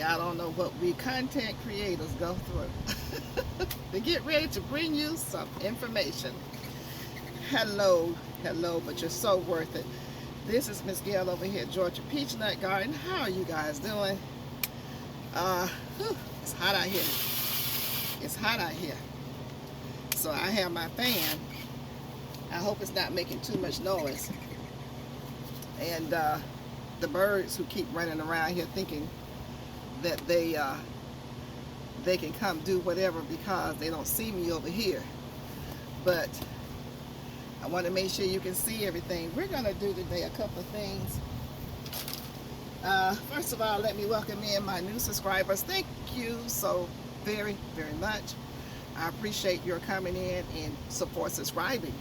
Y'all don't know what we content creators go through to get ready to bring you some information. Hello, hello, but you're so worth it. This is Miss Gail over here at Georgia Peachnut Garden. How are you guys doing? It's hot out here. It's hot out here. So I have my fan. I hope it's not making too much noise. And the birds who keep running around here thinking that they can come do whatever because they don't see me over here. But I want to make sure you can see everything. We're going to do today a couple of things. First of all, let me welcome in my new subscribers. Thank you so very, very much. I appreciate your coming in and support subscribing.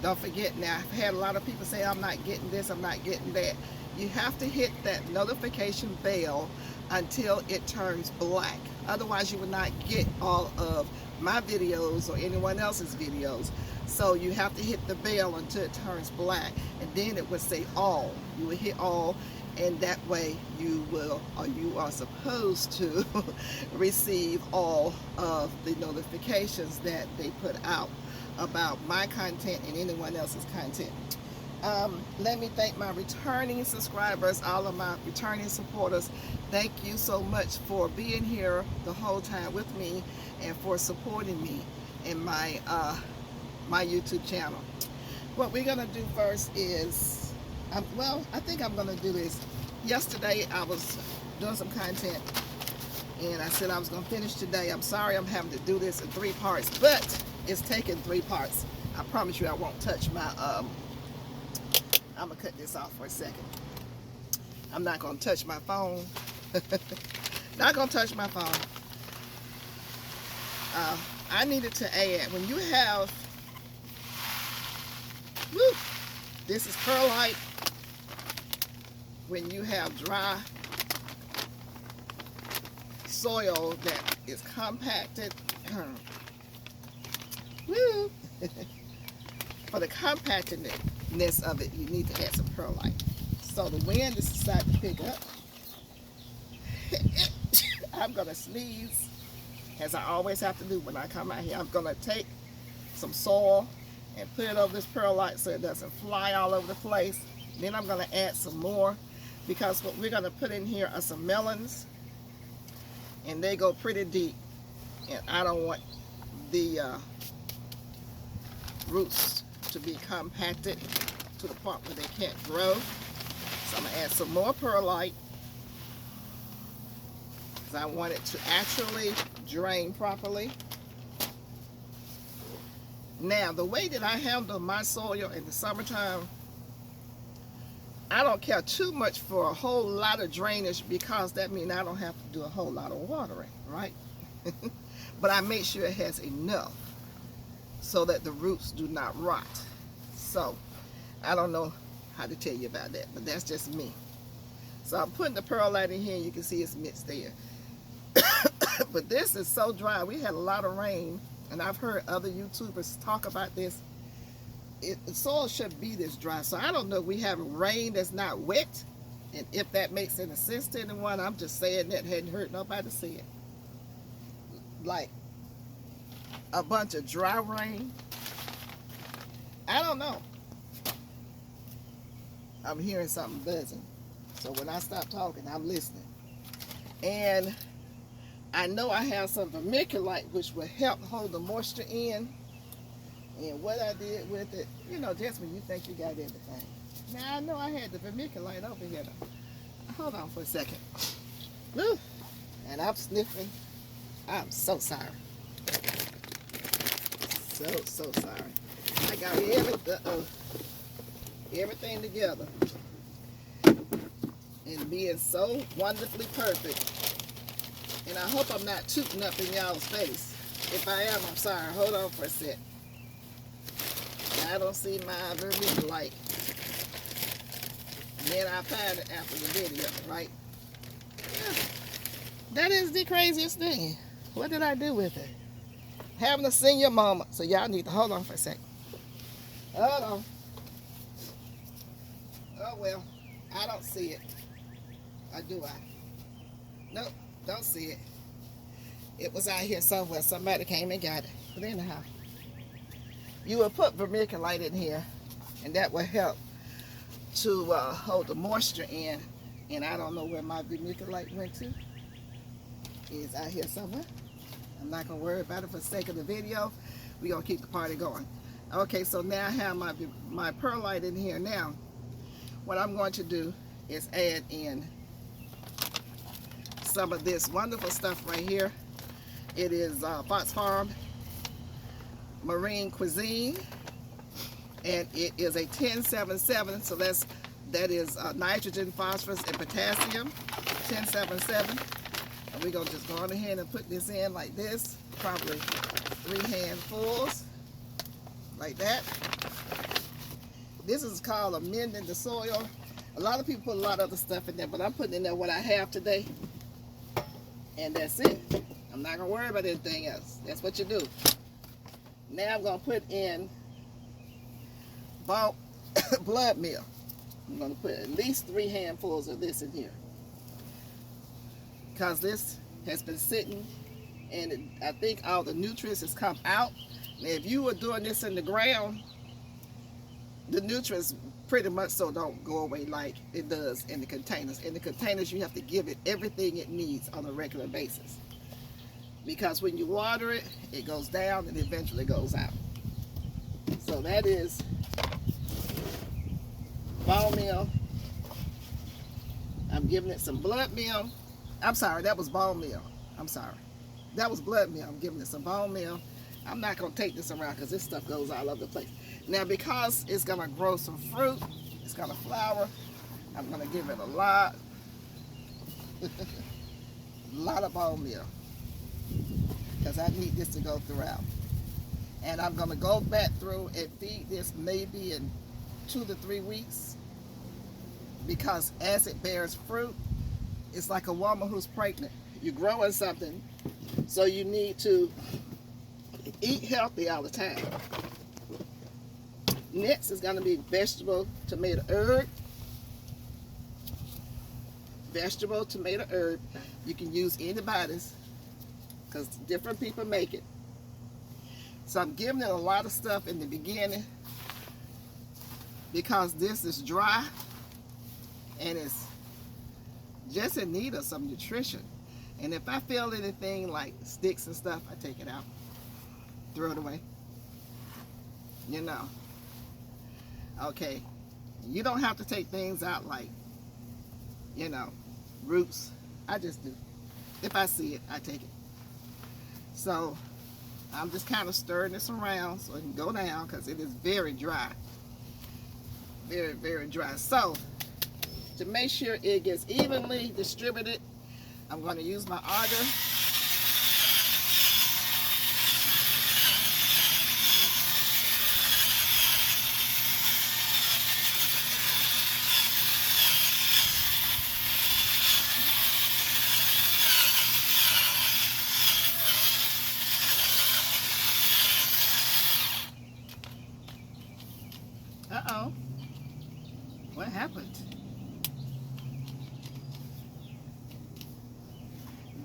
Don't forget, now I've had a lot of people say I'm not getting this, I'm not getting that. You have to hit that notification bell until it turns black. Otherwise you will not get all of my videos or anyone else's videos. So you have to hit the bell until it turns black, and then it will say all. You will hit all, and that way you will, or you are supposed to receive all of the notifications that they put out about my content and anyone else's content. Let me thank my returning subscribers, all of my returning supporters. Thank you so much for being here the whole time with me and for supporting me in my my YouTube channel. What we're gonna do first is, I think I'm gonna do this. Yesterday I was doing some content and I said I was gonna finish today. I'm sorry I'm having to do this in 3 parts, but it's taking 3 parts. I promise you I won't touch my I'm gonna cut this off for a second. I'm not gonna touch my phone. Not gonna touch my phone. I needed to add, when you have, this is perlite. When you have dry soil that is compacted, for the compactedness of it, you need to add some perlite. So the wind is decided to pick up. I'm gonna sneeze, as I always have to do when I come out here. I'm gonna take some soil and put it over this perlite so it doesn't fly all over the place. Then I'm gonna add some more, because what we're gonna put in here are some melons, and they go pretty deep, and I don't want the roots to be compacted to the point where they can't grow. So I'm gonna add some more perlite, because I want it to actually drain properly. Now, the way that I handle my soil in the summertime, I don't care too much for a whole lot of drainage, because that means I don't have to do a whole lot of watering, right? But I make sure it has enough so that the roots do not rot. So I don't know how to tell you about that, but that's just me. So I'm putting the perlite in here, and you can see it's mixed there. But this is so dry. We had a lot of rain, and I've heard other YouTubers talk about this. The soil shouldn't be this dry. So I don't know if we have rain that's not wet, and if that makes any sense to anyone. I'm just saying that. Hadn't heard nobody say it. Like a bunch of dry rain. I don't know. I'm hearing something buzzing. So when I stop talking, I'm listening. And I know I have some vermiculite, which will help hold the moisture in. And what I did with it, you know, just when you think you got everything. Now, I know I had the vermiculite over here. Hold on for a second. Woo. And I'm sniffing. I'm so sorry. So sorry. I got everything together. And being so wonderfully perfect. And I hope I'm not tooting up in y'all's face. If I am, I'm sorry. Hold on for a sec. I don't see my vermiculite. Then I find it after the video, right? Yeah. That is the craziest thing. What did I do with it? Having a senior moment. So y'all need to hold on for a second. Hold on. Oh well, I don't see it. Or do I? Nope. Don't see it. It was out here somewhere. Somebody came and got it. But anyhow, you will put vermiculite in here, and that will help to hold the moisture in. And I don't know where my vermiculite went to. It's out here somewhere. I'm not going to worry about it for the sake of the video. We're going to keep the party going. Okay, so now I have my perlite in here now. What I'm going to do is add in some of this wonderful stuff right here. It is Fox Farm Marine Cuisine, and it is a 1077, so that is nitrogen, phosphorus, and potassium. 1077. And we're going to just go on ahead and put this in like this, probably 3 handfuls, like that. This is called amending the soil. A lot of people put a lot of other stuff in there, but I'm putting in there what I have today, and that's it. I'm not going to worry about anything else. That's what you do. Now I'm going to put in blood meal. I'm going to put at least 3 handfuls of this in here, because this has been sitting, and I think all the nutrients has come out. Now, if you were doing this in the ground, the nutrients pretty much so don't go away like it does in the containers. In the containers, you have to give it everything it needs on a regular basis, because when you water it, it goes down and eventually goes out. So that is bone meal. I'm giving it some blood meal. I'm sorry, that was bone meal. I'm sorry. That was blood meal. I'm giving it some bone meal. I'm not going to take this around because this stuff goes all over the place. Now, because it's going to grow some fruit, it's going to flower, I'm going to give it a lot of bone meal, because I need this to go throughout. And I'm going to go back through and feed this maybe in 2 to 3 weeks, because as it bears fruit, it's like a woman who's pregnant. You're growing something, so you need to eat healthy all the time. Next is going to be vegetable tomato herb. Vegetable tomato herb. You can use anybody's, because different people make it. So I'm giving it a lot of stuff in the beginning, because this is dry and it's just in need of some nutrition. And if I feel anything like sticks and stuff, I take it out, throw it away. You know. Okay. You don't have to take things out like, you know, roots. I just do. If I see it, I take it. So I'm just kind of stirring this around so it can go down, because it is very dry. Very, very dry. So to make sure it gets evenly distributed, I'm going to use my auger. Uh-oh. What happened?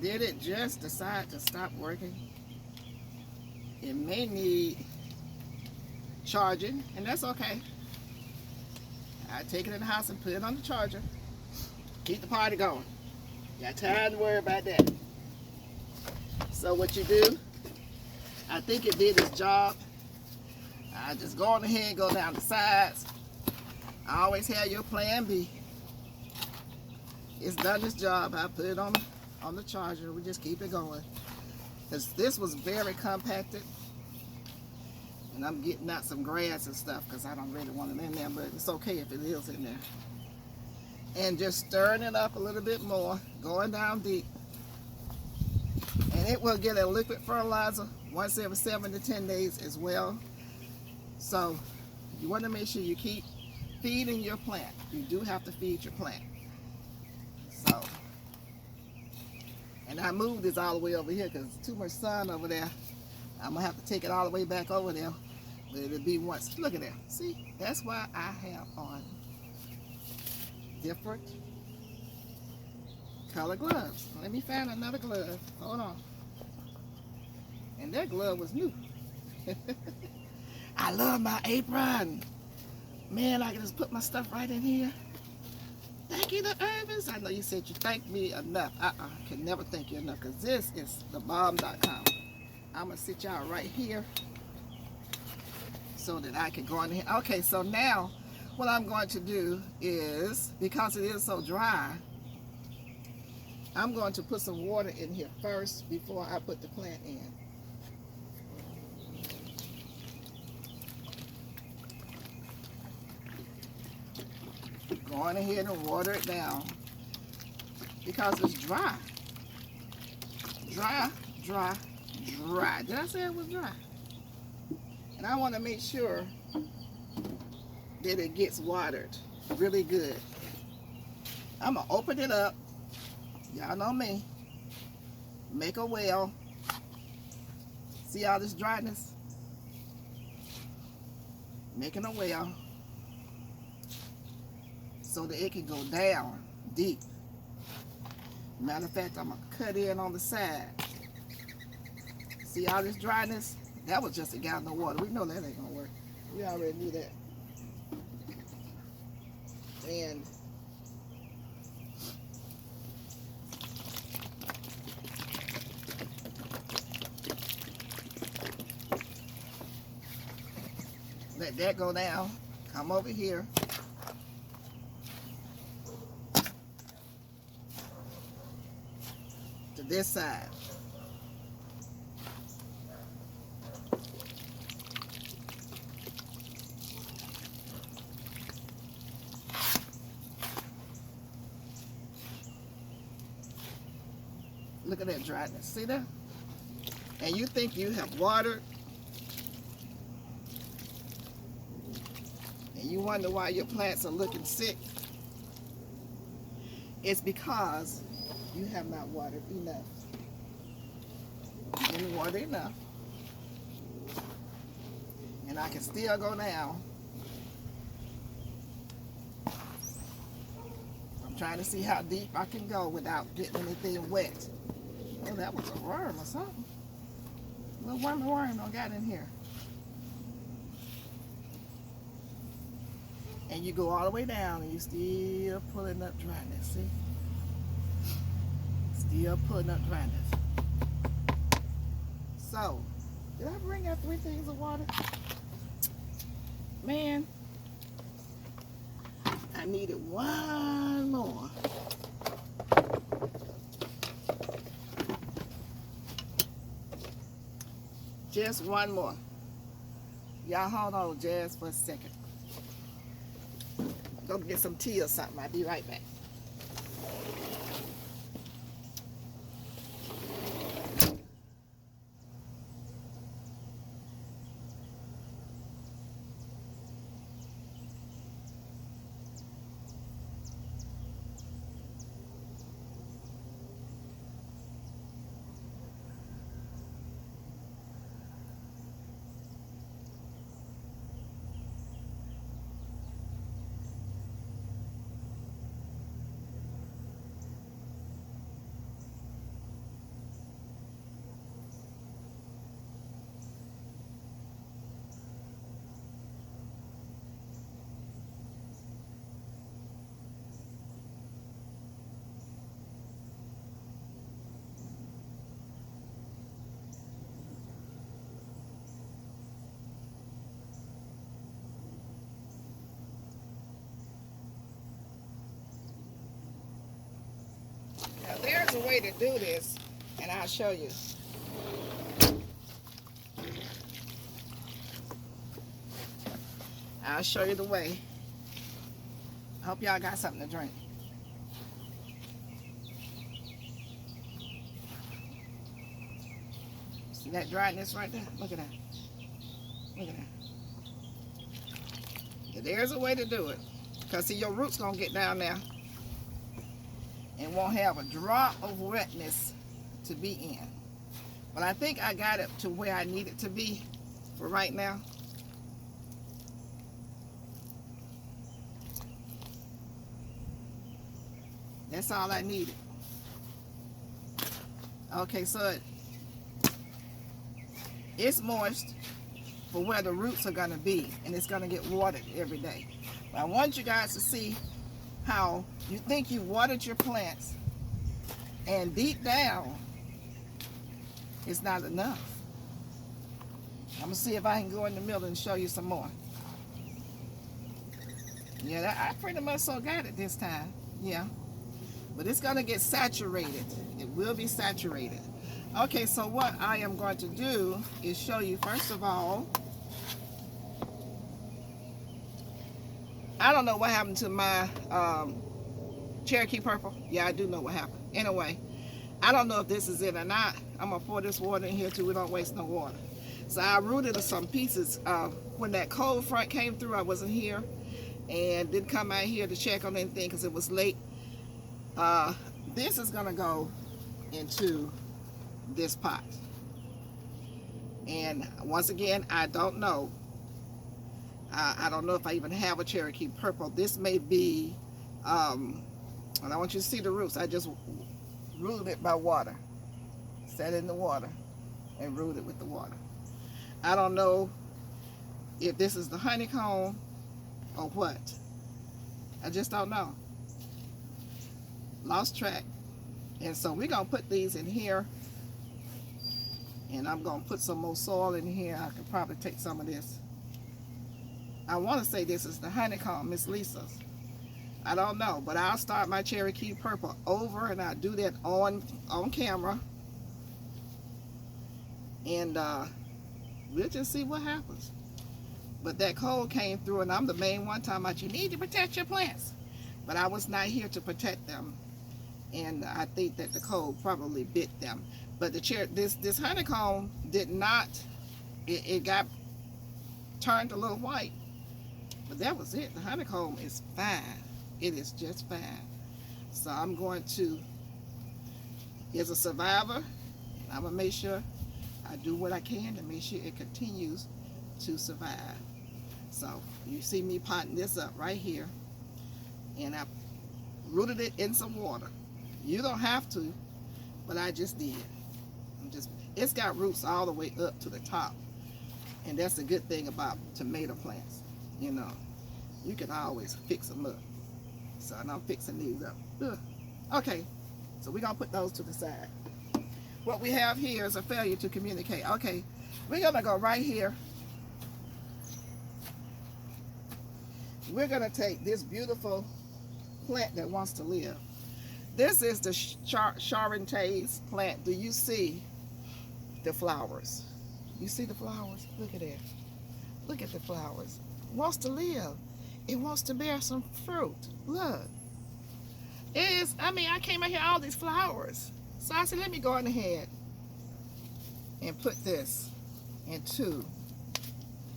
Did it just decide to stop working? It may need charging, and that's okay. I take it in the house and put it on the charger. Keep the party going. Got time to worry about that. So what you do, I think it did its job. I just go on ahead and go down the sides. I always have your plan B. It's done its job. I put it on the charger. We just keep it going, because this was very compacted, and I'm getting out some grass and stuff because I don't really want it in there, but it's okay if it is in there. And just stirring it up a little bit more, going down deep, and it will get a liquid fertilizer once every 7 to 10 days as well. So you want to make sure you keep feeding your plant. You do have to feed your plant. So, and I moved this all the way over here because there's too much sun over there. I'm going to have to take it all the way back over there. But it'll be once. Look at that. See? That's why I have on different color gloves. Let me find another glove. Hold on. And that glove was new. I love my apron. Man, I can just put my stuff right in here. Thank you to Irvis. I know you said you thank me enough. I can never thank you enough because this is thebomb.com. I'm going to sit y'all right here so that I can go in here. Okay, so now what I'm going to do is, because it is so dry, I'm going to put some water in here first before I put the plant in. Go on ahead and water it down because it's dry. Dry, dry, dry. Did I say it was dry? And I want to make sure that it gets watered really good. I'm going to open it up. Y'all know me. Make a well. See all this dryness? Making a well so that it can go down deep. Matter of fact, I'm going to cut in on the side. See all this dryness? That was just a gallon of water. We know that ain't going to work. We already knew that. And let that go down. Come over here. To this side. Look at that dryness. See that? And you think you have watered, and you wonder why your plants are looking sick. It's because you have not watered enough. You didn't water enough. And I can still go down. I'm trying to see how deep I can go without getting anything wet. Oh, that was a worm or something. A little worm I got in here. And you go all the way down and you still pulling up dryness, see? Still pulling up dryness. So, did I bring out 3 things of water? Man, I needed one more. Just one more. Y'all hold on just for a second. Go get some tea or something. I'll be right back. Now there's a way to do this, and I'll show you. I'll show you the way. I hope y'all got something to drink. See that dryness right there? Look at that. Look at that. Yeah, there's a way to do it. Because see, your roots going to get down there and won't have a drop of wetness to be in. But I think I got it to where I need it to be for right now. That's all I needed. Okay, so it's moist for where the roots are going to be, and it's going to get watered every day. But I want you guys to see how you think you watered your plants, and deep down, it's not enough. I'm going to see if I can go in the middle and show you some more. Yeah, I pretty much so got it this time. Yeah. But it's going to get saturated. It will be saturated. Okay, so what I am going to do is show you, first of all, I don't know what happened to my Cherokee Purple. Yeah, I do know what happened. Anyway, I don't know if this is it or not. I'm going to pour this water in here too. We don't waste no water. So I rooted some pieces. When that cold front came through, I wasn't here and didn't come out here to check on anything because it was late. This is going to go into this pot. And once again, I don't know. I don't know if I even have a Cherokee Purple. This may be, and I want you to see the roots. I just rooted it by water. Set it in the water and rooted it with the water. I don't know if this is the honeycomb or what. I just don't know. Lost track. And so we're going to put these in here. And I'm going to put some more soil in here. I could probably take some of this. I want to say this is the honeycomb, Miss Lisa's. I don't know, but I'll start my Cherokee Purple over, and I'll do that on camera. And we'll just see what happens. But that cold came through, and I'm the main one talking about you need to protect your plants. But I was not here to protect them. And I think that the cold probably bit them. But this honeycomb did not, it got turned a little white. But that was it. The honeycomb is fine. It is just fine. So I'm going to, as a survivor, I'm going to make sure I do what I can to make sure it continues to survive. So you see me potting this up right here. And I rooted it in some water. You don't have to, but I just did. It's got roots all the way up to the top. And that's the good thing about tomato plants. You know, you can always fix them up. So I'm fixing these up. Ugh. Okay, so we're going to put those to the side. What we have here is a failure to communicate. Okay, we're going to go right here. We're going to take this beautiful plant that wants to live. This is the Charentais plant. Do you see the flowers? You see the flowers? Look at it. Look at the flowers. It wants to live. It wants to bear some fruit. Look. It is, I mean, I came out here all these flowers. So I said, let me go on ahead and put this in two.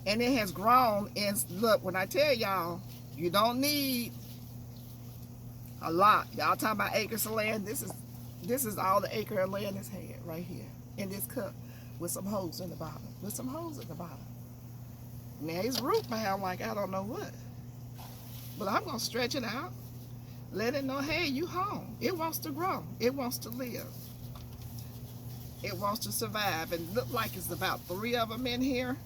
And it has grown. And look, when I tell y'all, you don't need a lot. Y'all talking about acres of land. This is all the acre of land this had right here in this cup with some holes in the bottom. With some holes in the bottom. Now it's root bound like I don't know what. But I'm gonna stretch it out. Let it know, hey, you home. It wants to grow. It wants to live. It wants to survive. And look like it's about 3 of them in here.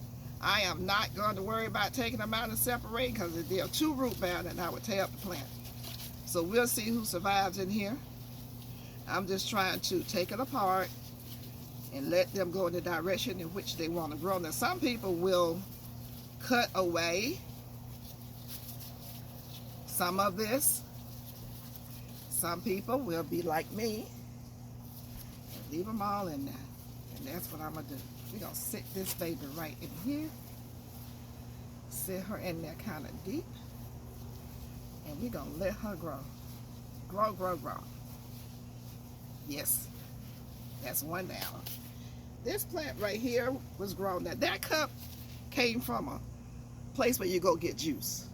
I am not going to worry about taking them out and separating because if they're too root bound, then I would tear up the plant. So we'll see who survives in here. I'm just trying to take it apart and let them go in the direction in which they want to grow. Now some people will cut away some of this. Some people will be like me and leave them all in there. And that's what I'm going to do. We're going to sit this baby right in here. Sit her in there kind of deep. And we're going to let her grow. Grow, grow, grow. Yes. That's one down. This plant right here was grown. Now that cup came from a place where you go get juice.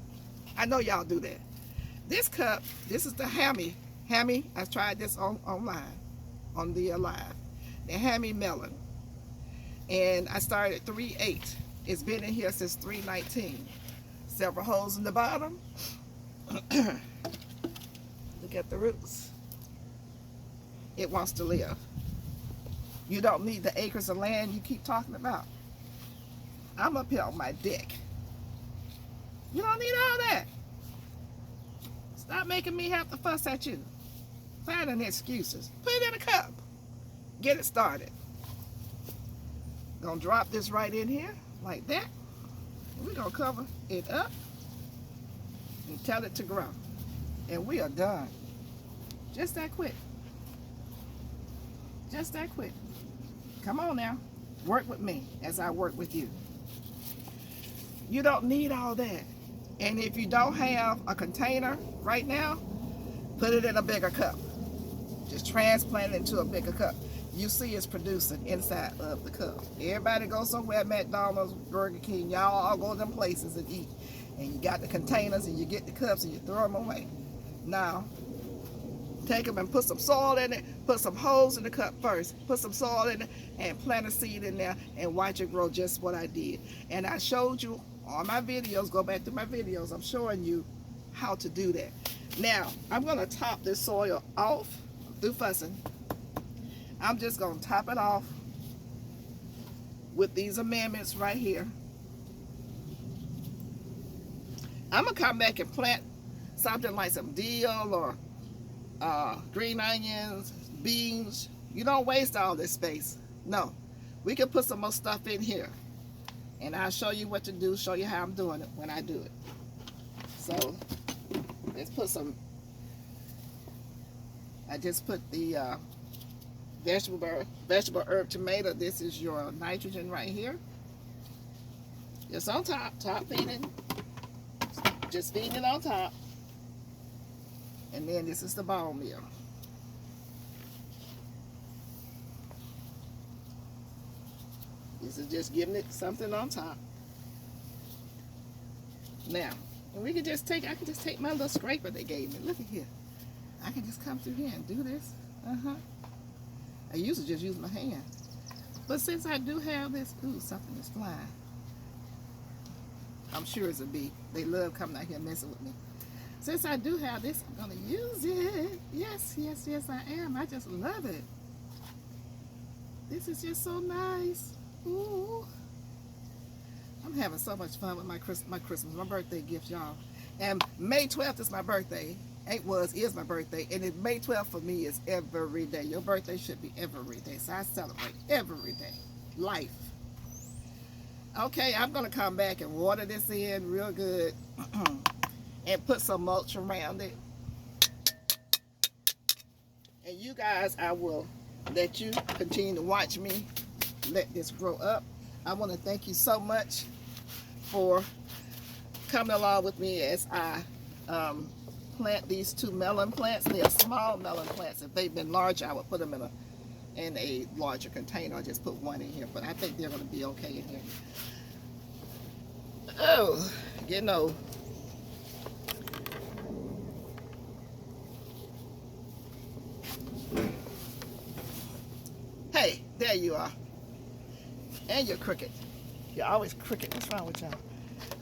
I know y'all do that. This cup, this is the Hammy. I tried this online, on the live. The Hammy Melon. And I started at 3.8. It's been in here since 3.19. Several holes in the bottom. Look at the roots. It wants to live. You don't need the acres of land you keep talking about. I'm up here on my deck. You don't need all that. Stop making me have to fuss at you. Finding excuses. Put it in a cup. Get it started. Gonna drop this right in here, like that. We're gonna cover it up and tell it to grow. And we are done. Just that quick. Just that quick. Come on now. Work with me as I work with you. You don't need all that. And if you don't have a container right now, put it in a bigger cup. Just transplant it into a bigger cup. You see it's producing inside of the cup. Everybody goes somewhere, McDonald's, Burger King, y'all all go to them places and eat. And you got the containers and you get the cups and you throw them away. Now, take them and put some soil in it, put some holes in the cup first, put some soil in it and plant a seed in there and watch it grow, just what I did. And I showed you on my videos, go back to my videos, I'm showing you how to do that. Now, I'm gonna top this soil off through fussing. I'm just gonna top it off with these amendments right here. I'm gonna come back and plant something like some dill or green onions, beans. You don't waste all this space. No, we can put some more stuff in here. And I'll show you what to do, show you how I'm doing it when I do it. So, let's put some, I just put the vegetable herb tomato. This is your nitrogen right here. Just on top feeding. Just feeding it on top. And then this is the bone meal. This is just giving it something on top. Now, and we can just take, I can just take my little scraper they gave me. Look at here. I can just come through here and do this. I used to just use my hand. But since I do have this, ooh, something is flying. I'm sure it's a bee. They love coming out here messing with me. Since I do have this, I'm going to use it. Yes, yes, yes, I am. I just love it. This is just so nice. Ooh. I'm having so much fun with my Christmas, my birthday gift, y'all. And May 12th is my birthday. Is my birthday. And May 12th for me is every day. Your birthday should be every day. So I celebrate every day. Life. Okay, I'm going to come back and water this in real good. And put some mulch around it. And you guys, I will let you continue to watch me let this grow up. I want to thank you so much for coming along with me as I plant these 2 melon plants. They are small melon plants. If they've been larger, I would put them in a larger container. I'll just put one in here, but I think they're going to be okay in here. Oh, getting old. Hey, there you are. And you're crooked. You're always crooked. What's wrong with y'all?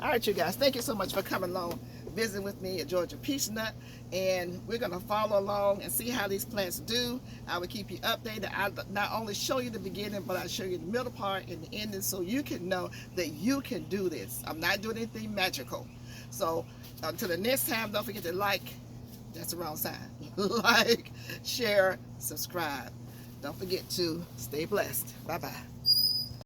All right, you guys. Thank you so much for coming along, visiting with me at Georgia Peachnut. And we're going to follow along and see how these plants do. I will keep you updated. I not only show you the beginning, but I show you the middle part and the ending so you can know that you can do this. I'm not doing anything magical. So until the next time, don't forget to like. That's the wrong sign. Like, share, subscribe. Don't forget to stay blessed. Bye-bye.